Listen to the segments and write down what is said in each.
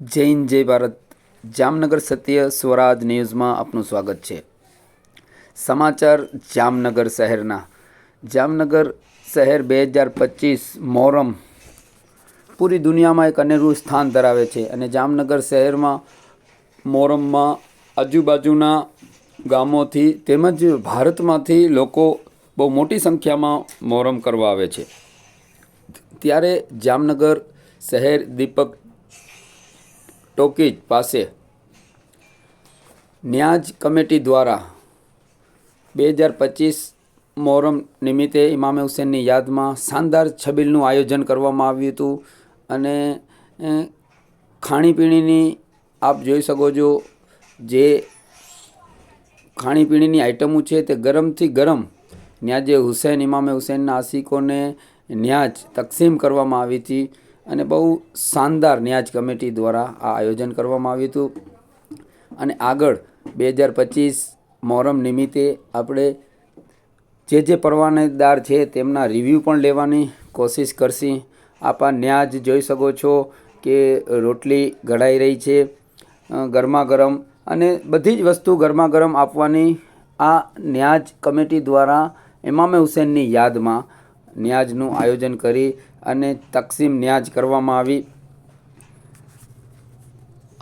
જય હિન્દ જય ભારત. જામનગર સત્ય સ્વરાજ ન્યૂઝમાં આપનું સ્વાગત છે. સમાચાર જામનગર શહેરના. જામનગર શહેર 2025 મોહરમ પૂરી દુનિયામાં એક અનેરું સ્થાન ધરાવે છે અને જામનગર શહેરમાં મોહરમમાં આજુબાજુના ગામોથી તેમજ ભારતમાંથી લોકો બહુ મોટી સંખ્યામાં મોહરમ કરવા આવે છે. ત્યારે જામનગર શહેર દીપક ટોકીજ પાસે ન્યાજ કમિટી દ્વારા 2025 મોહરમ નિમિત્તે ઇમામે હુસૈનની યાદમાં શાનદાર છબીલનું આયોજન કરવામાં આવ્યું હતું અને ખાણીપીણીની આપ જોઈ શકો છો જે ખાણીપીણીની આઇટમો છે તે ગરમથી ગરમ ન્યાજે હુસૈન ઇમામે હુસૈનના આશિકોને ન્યાજ તકસીમ કરવામાં આવી હતી અને બહુ શાનદાર ન્યાજ કમિટી દ્વારા આ આયોજન કરવામાં આવ્યું હતું. અને આગળ 2025 મોહરમ નિમિત્તે આપણે જે પરવાનેદાર છે તેમના રિવ્યૂ પણ લેવાની કોશિશ કરશી. આપ આ ન્યાજ જોઈ શકો છો કે રોટલી ઘડાઈ રહી છે ગરમા ગરમ અને બધી જ વસ્તુ ગરમા ગરમ આપવાની આ ન્યાજ કમિટી દ્વારા ઇમામે હુસૈનની યાદમાં ન્યાજનું આયોજન કરી અને તકસીમ ન્યાજ કરવામાં આવી.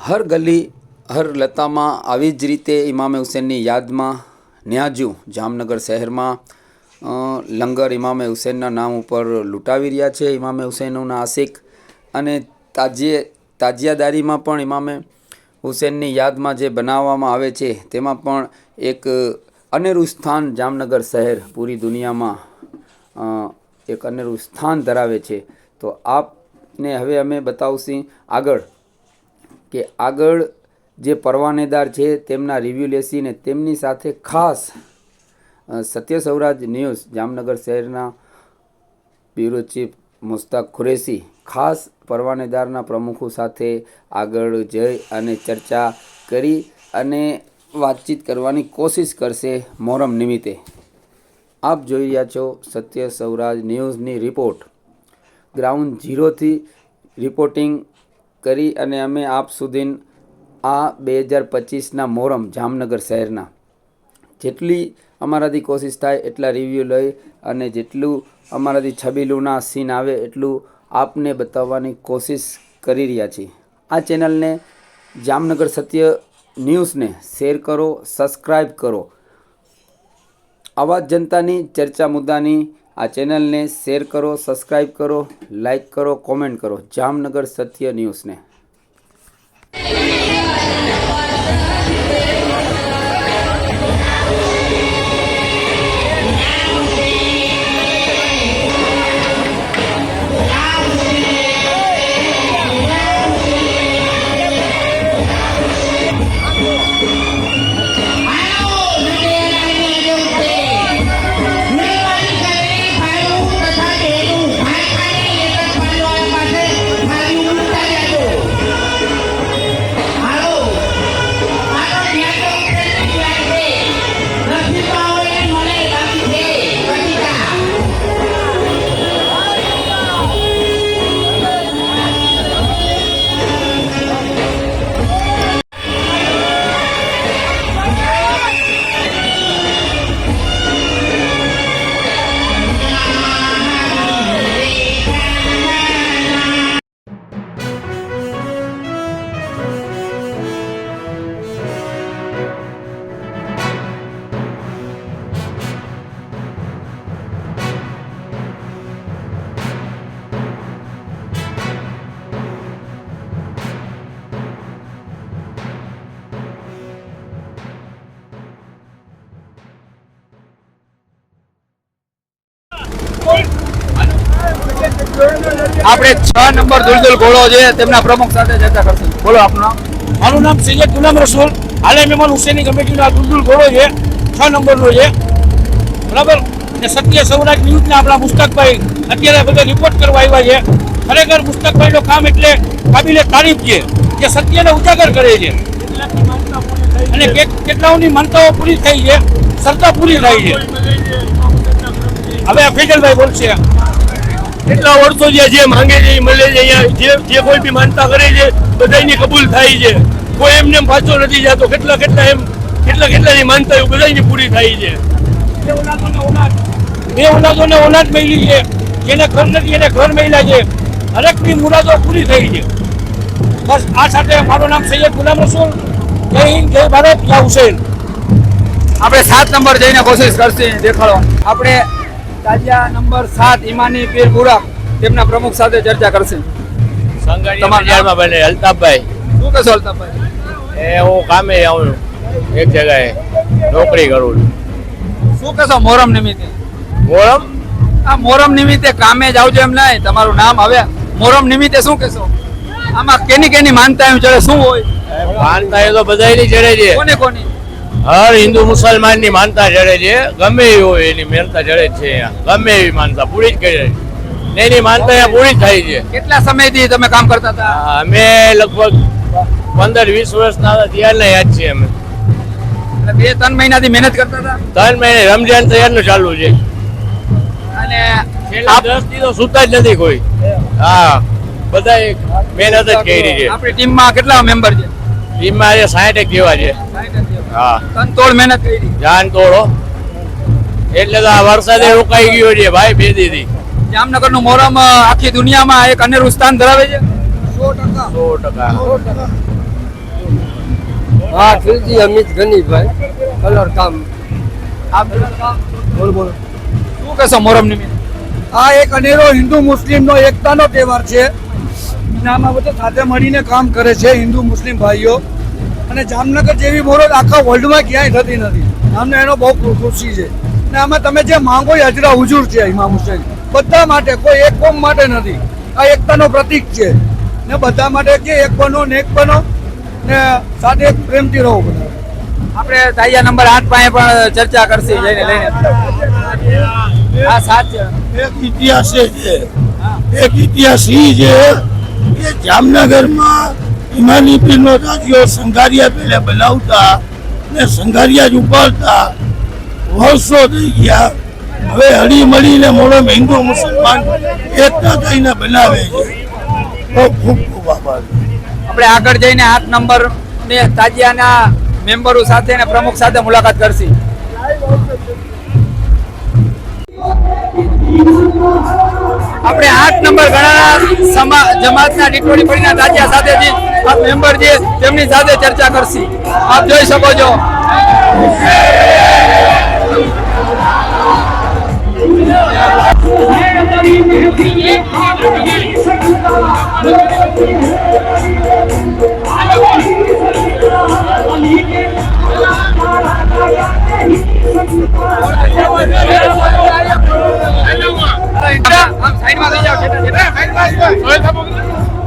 હર ગલી હર લતામાં આવી જ રીતે ઇમામે હુસૈનની યાદમાં ન્યાજુ જામનગર શહેરમાં લંગર ઇમામે હુસૈનના નામ ઉપર લૂંટાવી રહ્યા છે ઇમામે હુસૈનના આશિક. અને તાજિયાદારીમાં પણ ઇમામે હુસૈનની યાદમાં જે બનાવવામાં આવે છે તેમાં પણ એક અનેરું સ્થાન જામનગર શહેર પૂરી દુનિયામાં એક અનેરું સ્થાન ધરાવે છે. તો આપને હવે અમે બતાવશું આગળ જે પરવાનેદાર છે તેમના રિવ્યૂ લેશી ને તેમની સાથે ખાસ સત્ય સ્વરાજ ન્યૂઝ જામનગર શહેરના બ્યુરો ચીફ મુસ્તાક કુરેશી ખાસ પરવાનેદારના પ્રમુખો સાથે આગળ જઈ અને ચર્ચા કરી અને વાતચીત કરવાની કોશિશ કરશે મોહરમ નિમિત્તે. આપ જોઈ રહ્યા છો સત્ય સ્વરાજ ન્યૂઝની રિપોર્ટ. ગ્રાઉન્ડ ઝીરોથી રિપોર્ટિંગ કરી અને અમે આપ સુધી આ 2025ના મોહરમ જામનગર શહેરના જેટલી અમારાથી કોશિશ થાય એટલા રિવ્યૂ લઈ અને જેટલું અમારાથી છબીલુના સીન આવે એટલું આપને બતાવવાની કોશિશ કરી રહ્યા છીએ. આ ચેનલને જામનગર સત્ય ન્યૂઝને શેર કરો, સબસ્ક્રાઈબ કરો. આવા જનતાની ચર્ચા મુદ્દાની આ ચેનલને શેર કરો, સબસ્ક્રાઈબ કરો, લાઈક કરો, કોમેન્ટ કરો. જામનગર સત્ય ન્યૂઝને આપણે 6 નંબર દુલદુલ ઘોડો છે તેમના પ્રમુખ સાથે ચર્ચા કરશું. બોલો આપનું નામ? મારું નામ સૈયદ ગુલામ રસૂલ. હાલે મહેમાન હુસૈની કમિટીનો આ દુલદુલ ઘોડો છે, 6 નંબરનો છે, બરાબર. ને સત્ય સ્વરાજ ન્યૂઝના આપણા મુસ્તકભાઈ અત્યારે બધા રિપોર્ટ કરવા આવ્યા છે. ખરેખર મુસ્તકભાઈનું કામ એટલે કાબિલે તારીફ છે, જે સત્યને ઉજાગર કરે છે અને કેટલાઓની માનતાઓ પૂરી થઈ છે, શ્રદ્ધા પૂરી થાય છે. હવે ફેજલભાઈ બોલશે. કેટલા વર્ષો જે માંગે છે એ મળે છે. અહીંયા જે કોઈ બી માનતા કરે છે બધાની કબૂલ થાય છે. કોઈ એમને પાછો નથી જતો. કેટલાની માનતા એવું બધાની પૂરી થાય છે. બે ઓલાદોને ઓલાદ મળી છે. જેને ઘર નથી એને ઘર મળ્યા છે. હરેકની મુરાદો પૂરી થઈ છે. બસ આ સાથે મારું નામ સૈયદ ગુલામ રસૂલ. જય હિન્દ, જય ભારત, જય હુસૈન. આપણે 7 નંબર જઈને કોશિશ કરશે દેખાડો. આપણે તાજિયા નંબર 7 ઈમાની પીર બુરાક તેમના પ્રમુખ સાથે ચર્ચા કરશે. સંગાડીયા બજારમાં બને અલ્તાફભાઈ. શું કહેશો અલ્તાફભાઈ? હું કામે આવું એક જગ્યાએ નોકરી કરું છું. શું કહેશો મોહરમ નિમિત્તે? મોરમ આ મોહરમ નિમિત્તે કામે જ આવજો એમ નહીં, તમારું નામ હવે મોહરમ નિમિત્તે શું કહેશો? આમાં કેની માનતા એમ ચડે શું હોય? માનતા એ તો બધાની જડે છે. કોની? હર હિન્દુ મુસલમાન ની માનતા જડે છે. ગમે એવી હોય એની માનતા જડે છે. અહીંયા ગમે એવી માનતા પૂરી જ કરે છે. એની માનતા અહીંયા પૂરી થાય છે. કેટલા સમયથી તમે કામ કરતા હતા? અમે લગભગ 15-20 વર્ષના હતા ત્યારના યાદ છે. અમે એટલે 2-3 મહિનાથી મહેનત કરતા હતા. 3 મહિને રમજાન તૈયારનું ચાલુ છે. અને છેલ્લા 10 દી તો સુતા જ નથી કોઈ. હા, બધા મહેનત જ કરી છે. આપણી ટીમમાં કેટલા મેમ્બર છે? ટીમમાં આજે 60 જેવા છે. હા, તનતોડ મહેનત કરી. જાન તોડો એટલે તો આ વરસાદે રોકાઈ ગયો છે ભાઈ 2 દીથી. જામનગરનું મોહરમ આખી દુનિયામાં એક અનેરું સ્થાન ધરાવે છે. 100%. હા, ખીલજી અમિત ગનીભાઈ કલર કામ. બોલો. શું કહેશો મોહરમ નિમિત્તે? આ એક અનેરો હિન્દુ મુસ્લિમનો એકતાનો તહેવાર છે. આમાં બધા સાથે મળીને કામ કરે છે હિન્દુ મુસ્લિમ ભાઈઓ. અને જામનગર જેવી મોહરમ આખા વર્લ્ડમાં ક્યાંય થતી નથી. અમને એનો બહુ ખુશી છે. અને આમાં તમે જે માંગો એ હજરા હુજુર છે ઇમામ હુસૈન. બધા માટે, કોઈ એક કોમ માટે નથી. આ એકતાનો પ્રતીક છે ને બધા માટે કે એક બનો ને એક બનો ને સાથે પ્રેમથી રહો બધા. આપણે તાજિયા નંબર 8 પાસે પણ ચર્ચા કરશે જઈને લઈને. આ સાચ છે. એક ઇતિહાસ છે. એક ઇતિહાસ ઈ છે કે જામનગરમાં ઈમાની પીરનો તાજિયો સંઘારિયા પહેલા બનાવતા ને સંઘારિયા જ ઉપાડતા. વર્ષો થઈ ગયા. હવે હળી મળીને મોહરમ હિન્દુ મુસલમાન એકતા થઈને બનાવે છે. ખૂબ ખૂબ ખૂબ આભાર. આપણે આગળ જઈને 8 નંબર ને તાજિયાના મેમ્બરો સાથે અને પ્રમુખ સાથે મુલાકાત કરશી. આપણે 8 નંબર ઘણા જમાતના ટીટોડી પડીના તાજિયા સાથે જે આ મેમ્બર છે તેમની સાથે ચર્ચા કરશી. આપ જોઈ શકો છો.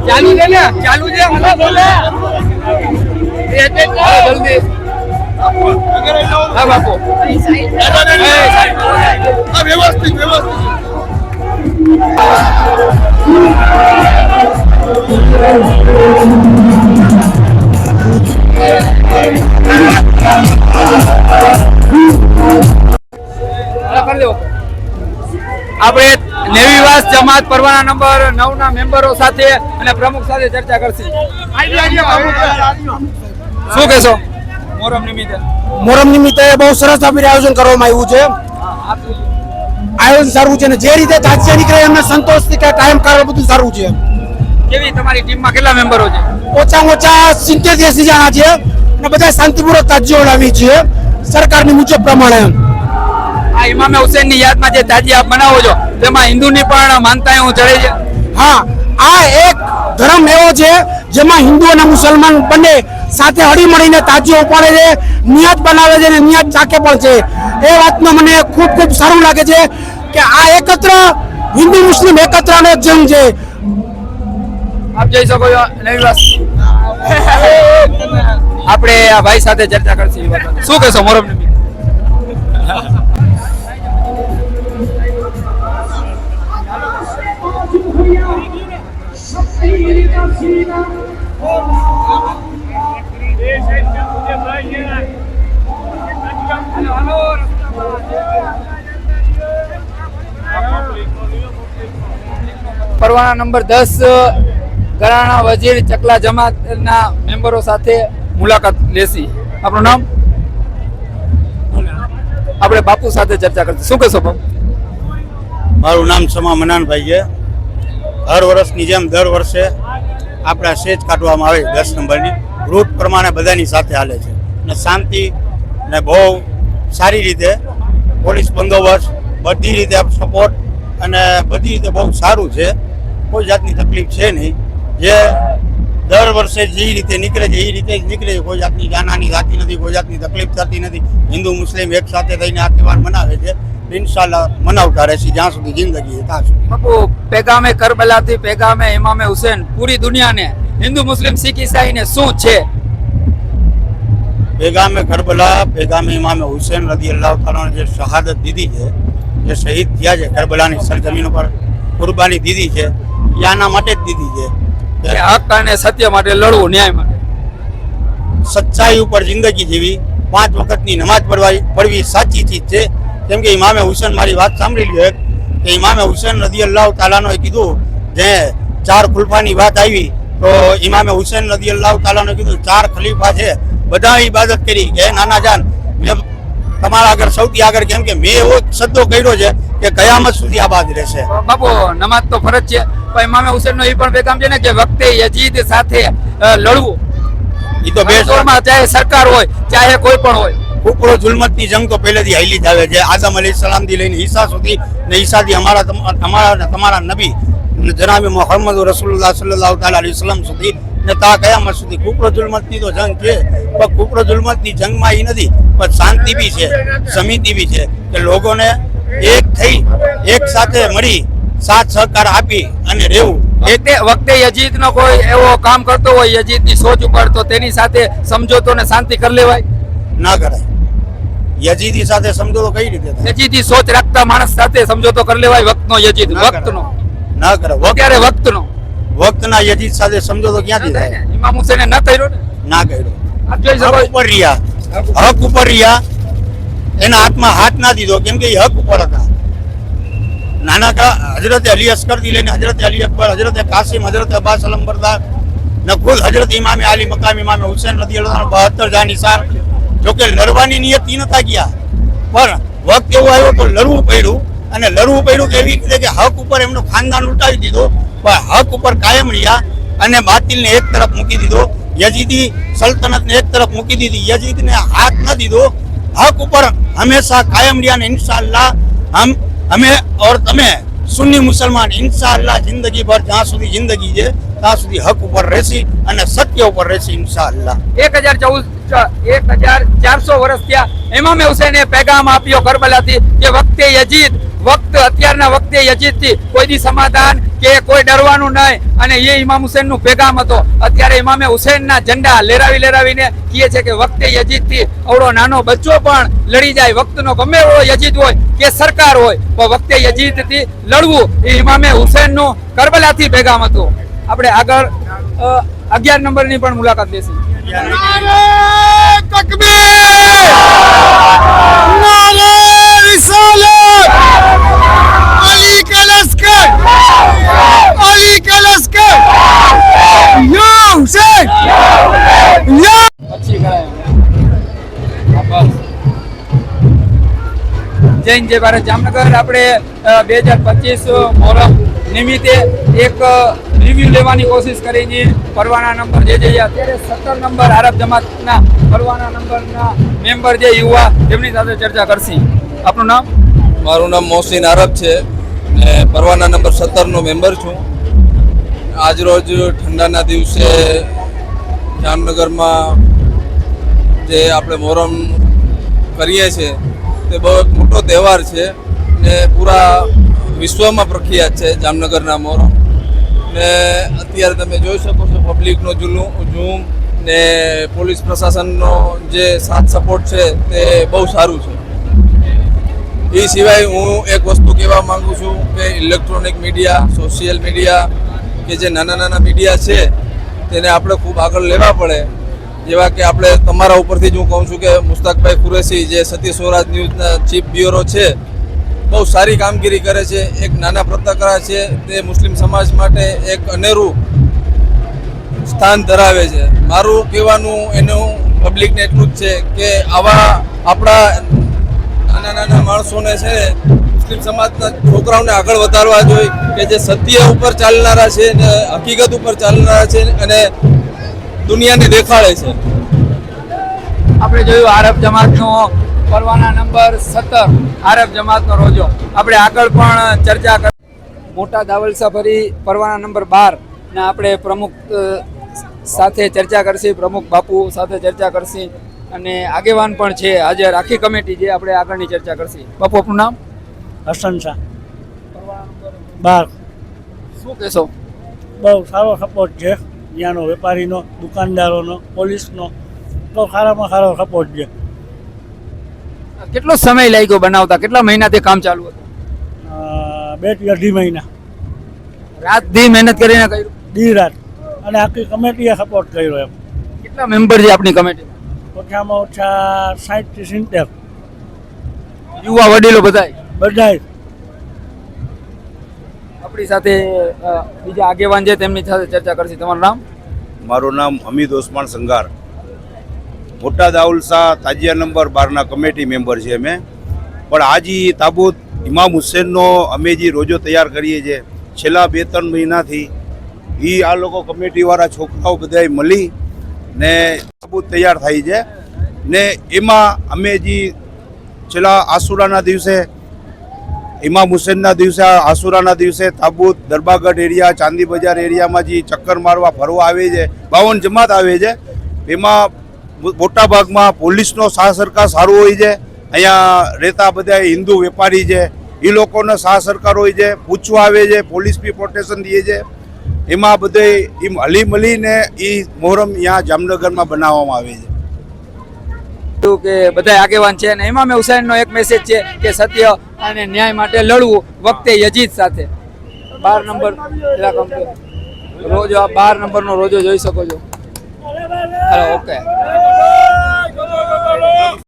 ચાલુ છે ને? ચાલુ છે. જલ્દી. હા બાપુ. વ્યવસ્થિત આપણે નેવીવાસ જમાત પરવાના નંબર 9 ના મેમ્બરો સાથે અને પ્રમુખ સાથે ચર્ચા કરશી. શું કહેશો મોહરમ નિમિત્તે? મોહરમ નિમિત્તે બહુ સરસ આપણે આયોજન કરવામાં આવ્યું છે. આયોજન સારું છે ને જે રીતે તાજિયા નીકળે એમને સંતોષથી કે ટાઈમ કાઢો બધું સારું છે. કેવી તમારી ટીમમાં કેટલા મેમ્બરો છે? ઓછામાં ઓછા 70-80 જણા છે અને બધા શાંતિપૂર્વક તાજિયો લાવી છે સરકારની મુજબ પ્રમાણે. આ ઇમામે હુસૈનની યાદમાં જે તાજિયા આપ બનાવો છો તેમાં હિન્દુની પણ માનતાઓ ચડે છે. હા, આ એક ધર્મ એવો છે જેમાં હિન્દુ અને મુસલમાન બંને સાથે હળી મળીને તાજિયો ઉપાડે છે, નિયત બનાવે છે અને નિયત ચાકે પણ છે. એ વાતનો મને ખૂબ ખૂબ સારું લાગે છે કે આ એકત્ર હિન્દુ મુસ્લિમ એકત્રનો જંગ છે. આપ જોઈ શકો છો નેવીવાસ. આપણે આ ભાઈ સાથે ચર્ચા કરશી. શું કહેશો મોહરમ નિમિત્તે? પરવાના નંબર 10 ગરાણા વજીર ચકલા જમાતના મેમ્બરો સાથે મુલાકાત લેશી. આપણું નામ? આપણે બાપુ સાથે ચર્ચા કરશું. શું કહેશો બાપુ? મારું નામ સમા મનાનભાઈ છે. હર વર્ષની જેમ દર વર્ષે આપણા સેજ કાઢવામાં આવે 10 નંબરની રૂટ પ્રમાણે બધાની સાથે હાલે છે ને શાંતિ ને બહુ સારી રીતે પોલીસ બંદોબસ્ત બધી રીતે સપોર્ટ અને બધી રીતે બહુ સારું છે. કોઈ જાતની તકલીફ છે નહીં. જે દર વર્ષે જે રીતે નીકળે છે એ રીતે જ નીકળે છે. કોઈ જાતની જાનહાની થતી નથી, કોઈ જાતની તકલીફ થતી નથી. હિન્દુ મુસ્લિમ એક સાથે થઈને આ તહેવાર મનાવે છે. ઇન્શાલ્લાહ મનાવતા રહેશે જ્યાં સુધી જિંદગી છે ત્યાં સુધી. બાપુ, પેગામે કરબલાથી પેગામે ઇમામે હુસૈન પૂરી દુનિયાને હિન્દુ મુસ્લિમ શીખ ઈસાઈને શું છે? પેગામે કરબલા, પેગામે ઇમામે હુસૈન રદિયલ્લાહુ તાલા જે શહાદત દીધી છે, જે શહીદ થયા છે કરબલાની સરજમીન પર કુરબાની દીધી છે, એ આના માટે જ દીધી છે કે હક અને સત્ય માટે લડવું, ન્યાય માટે. સચ્ચાઈ ઉપર જિંદગી જીવી, 5 વખતની નમાજ પડવી સાચી ચીજ છે. કેમ કે ઇમામે હુસૈન, મારી વાત સાંભળી લ્યો કે ઇમામે હુસૈન રદિયલ્લાહુ તાલાનોએ કીધું, જે 4 ખુલફાની વાત આવી તો ઇમામે હુસૈન રદિયલ્લાહુ તાલાનોએ કીધું 4 ખલીફા છે, બધા ઇબાદત કરી કે નાના જાન મેં તમારા આગળ સૌથી આગળ, કેમ કે મેં એવો સદ્દો કર્યો છે કે કયામત સુધી આબાદ રહેશે. બાપુ, નમાજ તો ફરજ છે, પણ ઇમામે હુસૈનનો એ પણ પેગામ છે ને કે વખતે યજીદ સાથે લડવું. એ તો બે દોરમાં ચાહે સરકાર હોય ચાહે કોઈ પણ હોય. કુફર જુલ્મતની જંગ તો પહેલેથી હાલી જ આવે છે. આદમ અલૈહિસ્સલામ થી લઈને ઈસા સુધી ને ઈસાથી તમારા નબી જનાબી મોહમ્મદ રસૂલુલ્લાહ સલ્લલ્લાહુ તાલા અલૈહિ વસલ્લમ સુધી ને તા કયામત સુધી કુફર જુલ્મતની તો જંગ છે. પણ કુફર જુલ્મતની જંગમાં એ નથી, પણ શાંતિ બી છે, સમિતિ બી છે કે લોકોને એક થઈ એક સાથે મળી સાથ સહકાર આપી અને રહેવું. વખતે યજીદ નો કોઈ એવો કામ કરતો હોય યજીદ ની સોચ ઉપર, તો તેની સાથે સમજોતો ને શાંતિ કરી લેવાય? ના કરાય. યજીદી સાથે સમજોતો કઈ રીતે થાય? યજીદી સોચ રાખતા માણસ સાથે સમજોતો કરી લેવાય? વક્તનો યજીદ, વક્તનો ના કરે. અત્યારે વક્તનો વક્તના યજીદ સાથે સમજોતો ક્યાંથી થાય? ઇમામ હુસૈને ન કર્યો ને. ના કર્યો. આપ જોઈ શકો હક ઉપર રહ્યા, હક ઉપર રહ્યા, એના હાથમાં હાથ ના દીધો, કેમ કે એ હક ઉપર હતા. નાનકા હજરત અલી અસ્કર થી લઈને હજરત અલી અકબર, હજરત કાસિમ, હજરત અબ્બાસ અલમબરદાર ને ખુદ હજરત ઇમામે આલી મકામ ઇમામે હુસૈન રદિયલ્લાહુ અન્હુ 72 જા નિસાર. જોકે લડવાની નિયત ઈ નતા ગયા, પણ વખત એવો આવ્યો તો લડવું પડ્યું. અને લડવું પડ્યું કે એવી રીતે કે હક ઉપર એમનું ખાનદાન લૂંટાવી દીધું, પણ હક ઉપર કાયમ રહ્યા અને બાતિલને એક તરફ મૂકી દીધો. યજીદી સલ્તનતને એક તરફ મૂકી દીધી, યજીદને હાથ ન દીધો. હક ઉપર હંમેશા કાયમ રહ્યા ને ઇન્શાઅલ્લાહ અમે और તમે સુન્ની મુસલમાન ઇન્શાઅલ્લાહ જિંદગી ભર જ્યાં સુધી જિંદગી છે ત્યાં સુધી હક ઉપર રહેશી અને સત્ય ઉપર રહેશી ઇન્શાઅલ્લાહ. 1400 વર્ષ થયા ઇમામે હુસૈને પેગામ આપ્યો કરબલાથી કે વખતે યજીદ, અત્યારના વખતે યજીદ થી કોઈ દી સમાધાન કે કોઈ ડરવાનું નહીં. અને એ ઇમામ હુસૈન નું પેગામ હતો. અત્યારે ઇમામે હુસૈન ના ઝંડા લેરાવીને કહે છે કે વખતે યજીદ થી અવળો નાનો બચ્ચો પણ લડી જાય. વખતનો ગમે એવો યજીદ હોય કે સરકાર હોય, પણ વખતે યજીદ થી લડવું એ ઇમામે હુસૈન નું કરબલાથી પેગામ હતું. આપણે આગળ 11 નંબરની પણ મુલાકાત લેશું. જૈન જય ભારત જામનગર. આપણે 2025 મોહરમ નિમિત્તે એક રિવ્યુ લેવાની કોશિશ કરી છે. પરવાના નંબર જે અત્યારે 17 નંબર આરબ જમાતના પરવાના નંબરના મેમ્બર જે યુવા, તેમની સાથે ચર્ચા કરશી. આપણું નામ? મારું નામ મોહસિન આરબ છે ને પરવાના નંબર 17 નો મેમ્બર છું. આજરોજ ઠંડાના દિવસે જામનગરમાં જે આપણે મોહરમ કરીએ છીએ તે બહુ મોટો તહેવાર છે ને પૂરા વિશ્વમાં પ્રખ્યાત છે જામનગરના મોહરમ. ને અત્યારે તમે જોઈ શકો છો પબ્લિકનો ઝૂમ ને પોલીસ પ્રશાસનનો જે સાથ સપોર્ટ છે તે બહુ સારું છે. એ સિવાય હું એક વસ્તુ કહેવા માગું છું કે ઇલેક્ટ્રોનિક મીડિયા, સોશિયલ મીડિયા કે જે નાના મીડિયા છે તેને આપણે ખૂબ આગળ લેવા પડે. જેવા કે આપણે તમારા ઉપરથી જ હું કહું છું કે મુસ્તાકભાઈ કુરેશી જે સત્ય સ્વરાજ ન્યૂઝના ચીફ બ્યુરો છે બહુ સારી કામગીરી કરે છે. એક નાના પત્રકાર છે તે મુસ્લિમ સમાજ માટે એક અનેરું સ્થાન ધરાવે છે. મારું કહેવાનું એનું પબ્લિકને એટલું જ છે કે આવા આપણા નાના નાના માણસોને છે મુસ્લિમ સમાજના છોકરાઓને આગળ વધારવા જોઈએ કે જે સત્ય ઉપર ચાલનારા છે ને હકીકત ઉપર ચાલનારા છે અને દુનિયાને દેખાડે છે. આપણે જોયું આરબ જમાતનો પરવાના નંબર 17 આરબ જમાતનો રોજો. આપણે આગળ પણ ચર્ચા કરી. મોટા દાવલસા ફરી પરવાના નંબર 12 ને આપણે પ્રમુખ સાથે ચર્ચા કરશી, પ્રમુખ બાપુ સાથે ચર્ચા કરશી અને આગેવાન પણ છે આજે આખી કમિટી જે આપણે આગળની ચર્ચા કરશી. બાપુ આપનું નામ? હસન શાહ 12. શું કહેશો? બહુ સારો સપોર્ટ છે ત્યાંનો, વેપારીનો, દુકાનદારોનો, પોલીસનો બહુ સારામાં સારો સપોર્ટ છે. કેટલો સમય લાગ્યો બનાવતા? કેટલા મહિનાથી કામ ચાલુ હતું? 2 થી 2.5 મહિના રાત દી મહેનત કરીને કર્યું. દી રાત, અને આખી કમિટીએ સપોર્ટ કર્યો એમ. કેટલા મેમ્બર છે આપની કમિટી? ઓછામાં ઓછા 60 થી 70 યુવા વડીલો બધા. બધાય. આપણી સાથે બીજા આગેવાન છે તેમની સાથે ચર્ચા કરશી. તમારું નામ? મારું નામ હમીદ ઓસમાન સંગાર. મોટા દાઉલસા તાજિયા નંબર 12ના કમિટી મેમ્બર છે અમે. પણ આજી તાબૂત ઇમામ હુસેનનો અમે જે રોજો તૈયાર કરીએ છીએ છેલ્લા 2-3 મહિનાથી, એ આ લોકો કમિટીવાળા છોકરાઓ બધાય મળી ને તાબૂત તૈયાર થાય છે. ને એમાં અમે જે છેલ્લા આસુરાના દિવસે, ઇમામ હુસેનના દિવસે, આસુરાના દિવસે તાબૂત દરબારગઢ એરિયા, ચાંદી બજાર એરિયામાં જે ચક્કર મારવા ફરવા આવે છે, 52 જમાત આવે છે. એમાં મોટા ભાગમાં પોલીસનો સાથ સરકાર સારું હોય છે. અહીંયા રહેતા બધા હિન્દુ વેપારી છે, એ લોકોનો સાથ સરકાર હોય છે, પૂછવા આવે છે, પોલીસ બી પ્રોટેક્શન દે છે. એમાં બધે એમ હલી મળીને એ મોહરમ અહીંયા જામનગરમાં બનાવવામાં આવે છે. કે બધા આગેવાન છે અને ઇમામ હુસૈનનો એક મેસેજ છે કે સત્ય અને ન્યાય માટે લડવું વખતે યજીદ સાથે. 12 નંબર રોજો, આ 12 નંબરનો રોજો જોઈ શકો છો. ઓકે.